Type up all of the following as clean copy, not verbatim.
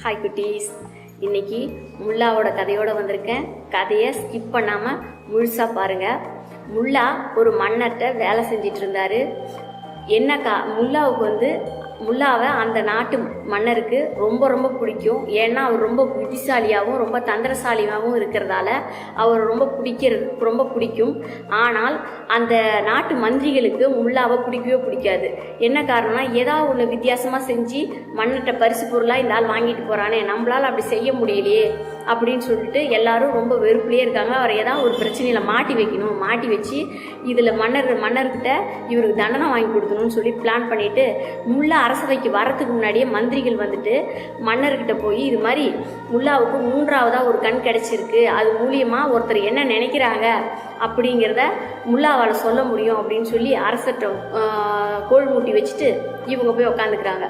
Hi குட்டீஸ், இன்னைக்கு முல்லாவோட கதையோட வந்திருக்கேன். கதையை ஸ்கிப் பண்ணாமல் முழுசாக பாருங்கள். முல்லா ஒரு மன்னர்கிட்ட வேலை செஞ்சிட்டு இருந்தாரு. முல்லாவுக்கு முல்லாவை அந்த நாட்டு மன்னருக்கு ரொம்ப ரொம்ப பிடிக்கும். ஏன்னா அவர் ரொம்ப புத்திசாலியாகவும் ரொம்ப தந்திரசாலியாகவும் இருக்கிறதால அவர் ரொம்ப பிடிக்கும். ஆனால் அந்த நாட்டு மந்திரிகளுக்கு முல்லாவை பிடிக்கவே பிடிக்காது. என்ன காரணம்னா, ஏதாவது ஒன்று வித்தியாசமாக செஞ்சு மன்னர்கிட்ட பரிசு பொருளாக இந்த ஆள் வாங்கிட்டு போகிறானே, நம்மளால் அப்படி செய்ய முடியலையே அப்படின்னு சொல்லிட்டு எல்லாரும் ரொம்ப வெறுப்புலேயே இருக்காங்க. அவர் ஏதாவது ஒரு பிரச்சனையில் மாட்டி வச்சு இதில் மன்னர்கிட்ட இவருக்கு தண்டனை வாங்கி கொடுக்கணும்னு சொல்லி பிளான் பண்ணிட்டு முல்லா அரசவைக்கு வரத்துக்கு முன்னாடியே மந்திரிகள் மன்னர்கிட்ட போய் இது மாதிரி முல்லாவுக்கு 3ஆவதா ஒரு கண் கிடைச்சிருக்கு, அது மூலியமாக ஒருத்தர் என்ன நினைக்கிறாங்க அப்படிங்கிறத முல்லாவால் சொல்ல முடியும் அப்படின்னு சொல்லி அரசர்கிட்ட கோல் மூட்டி வச்சுட்டு இவங்க போய் உக்காந்துக்கிறாங்க.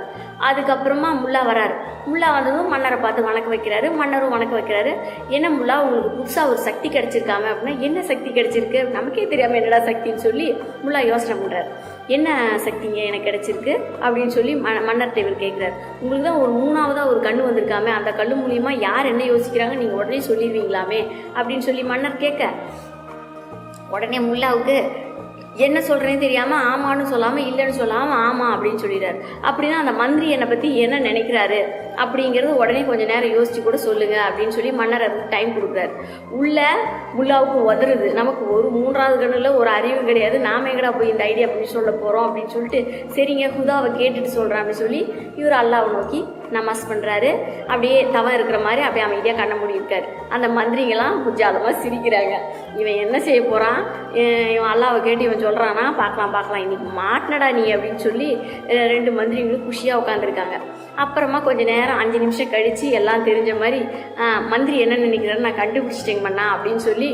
அதுக்கப்புறமா முல்லா வராரு. முல்லா வந்ததும் மன்னரை பார்த்து வணக்கம் வைக்கிறாரு. மன்னரும் வணக்கம் வைக்கிறாரு. என்ன முல்லா, உங்களுக்கு புதுசாக ஒரு சக்தி கிடைச்சிருக்காம அப்படின்னா, என்ன சக்தி கிடைச்சிருக்கு, நமக்கே தெரியாமல் என்னடா சக்தின்னு சொல்லி முல்லா யோசனை பண்ணுறாரு. என்ன சக்திங்க எனக்கு கிடைச்சிருக்கு அப்படின்னு சொல்லி மன்னர்கிட்ட இவர் கேட்குறாரு. உங்களுக்கு தான் ஒரு 3ஆவதா ஒரு கண்ணு வந்திருக்காமே, அந்த கண்ணு மூலியமாக யார் என்ன யோசிக்கிறாங்க நீங்கள் உடனே சொல்லிடுவீங்களாமே அப்படின்னு சொல்லி மன்னர் கேட்க, உடனே முல்லாவுக்கு என்ன சொல்கிறேன்னு தெரியாமல் ஆமான்னு சொல்லாமல் இல்லைன்னு சொல்லாமல் ஆமாம் அப்படின்னு சொல்லிடுறாரு. அப்படின்னா அந்த மந்திரி என்னை பற்றி என்ன நினைக்கிறாரு அப்படிங்கிறது உடனே கொஞ்சம் நேரம் யோசிச்சு கூட சொல்லுங்க அப்படின்னு சொல்லி மன்னர் அதுக்கு டைம் கொடுக்குறாரு. உள்ள முல்லாவுக்கு உதறுது, நமக்கு ஒரு 3ஆவது கண்ணுல ஒரு அறிவு கிடையாது, நாம எங்கடா போய் இந்த ஐடியா அப்படி சொல்ல போகிறோம் அப்படின்னு சொல்லிட்டு, சரிங்க ஹுதாவை கேட்டுட்டு சொல்கிறேன் அப்படின்னு சொல்லி இவர் அல்லாவை நோக்கி நமாஸ் பண்ணுறாரு. அப்படியே தவம் இருக்கிற மாதிரி அப்படியே அமைதியாக கண்ண மூடி இருக்காரு. அந்த மந்திரிங்கெல்லாம் குஜாலமாக சிரிக்கிறாங்க. இவன் என்ன செய்ய போகிறான், இவன் அல்லாவை கேட்டு இவன் சொல்கிறானா, பார்க்கலாம் இன்னைக்கு மாட்டினடா நீ அப்படின்னு சொல்லி 2 மந்திரிங்களும் குஷியாக உட்காந்துருக்காங்க. அப்புறமா கொஞ்சம் நேரம் 5 நிமிஷம் கழித்து எல்லாம் தெரிஞ்ச மாதிரி மந்திரி என்ன நினைக்கிறாரு நான் கண்டுபிடிச்சிட்டேங்க மன்னா அப்படின்னு சொல்லி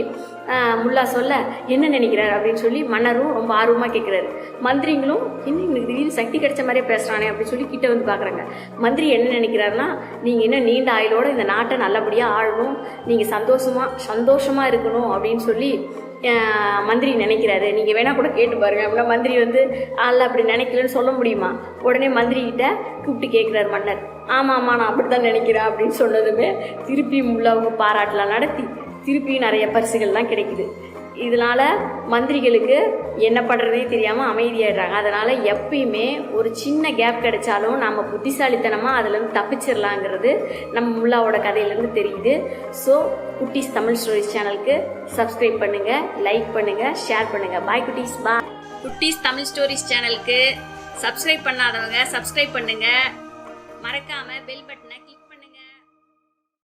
முல்லா சொல்ல, என்ன நினைக்கிறாரு அப்படின்னு சொல்லி மன்னரும் ரொம்ப ஆர்வமாக கேட்குறாரு. மந்திரிங்களும் இன்னும் எனக்கு திடீர்னு சக்தி கிடைச்ச மாதிரியே பேசுகிறானே அப்படின்னு சொல்லி கிட்ட வந்து பார்க்குறாங்க. மந்திரி என்ன நினைக்கிறாருன்னா, நீங்கள் இன்னும் நீண்ட ஆயுளோடு இந்த நாட்டை நல்லபடியாக ஆளணும், நீங்கள் சந்தோஷமாக இருக்கணும் அப்படின்னு சொல்லி மந்திரி நினைக்கிறாரு. நீங்கள் வேணால் கூட கேட்டு பாருங்க அப்படின்னா மந்திரி அல்ல அப்படி நினைக்கலன்னு சொல்ல முடியுமா? உடனே மந்திரிகிட்ட கூப்பிட்டு கேட்குறாரு மன்னர். ஆமாம் நான் அப்படி தான் நினைக்கிறேன் அப்படின்னு சொன்னதுமே திருப்பி முல்லாவுக்கு பாராட்டலாம் நடத்தி திருப்பி நிறைய பரிசுகள்லாம் கிடைக்குது. இதனால் மந்திரிகளுக்கு என்ன பண்ணுறதே தெரியாமல் அமைதியாகிடுறாங்க. அதனால் எப்பயுமே ஒரு சின்ன கேப் கிடைச்சாலும் நம்ம புத்திசாலித்தனமாக அதுலேருந்து தப்பிச்சிடலாங்கிறது நம்ம முல்லாவோட கதையிலேருந்து தெரியுது. ஸோ குட்டீஸ் தமிழ் ஸ்டோரிஸ் சேனலுக்கு சப்ஸ்கிரைப் பண்ணுங்கள், லைக் பண்ணுங்கள், ஷேர் பண்ணுங்கள். பாய் குட்டீஸ், பாய். குட்டீஸ் தமிழ் ஸ்டோரிஸ் சேனலுக்கு சப்ஸ்கிரைப் பண்ணாதவங்க சப்ஸ்கிரைப் பண்ணுங்கள். மறக்காமல் பெல் பட்டனை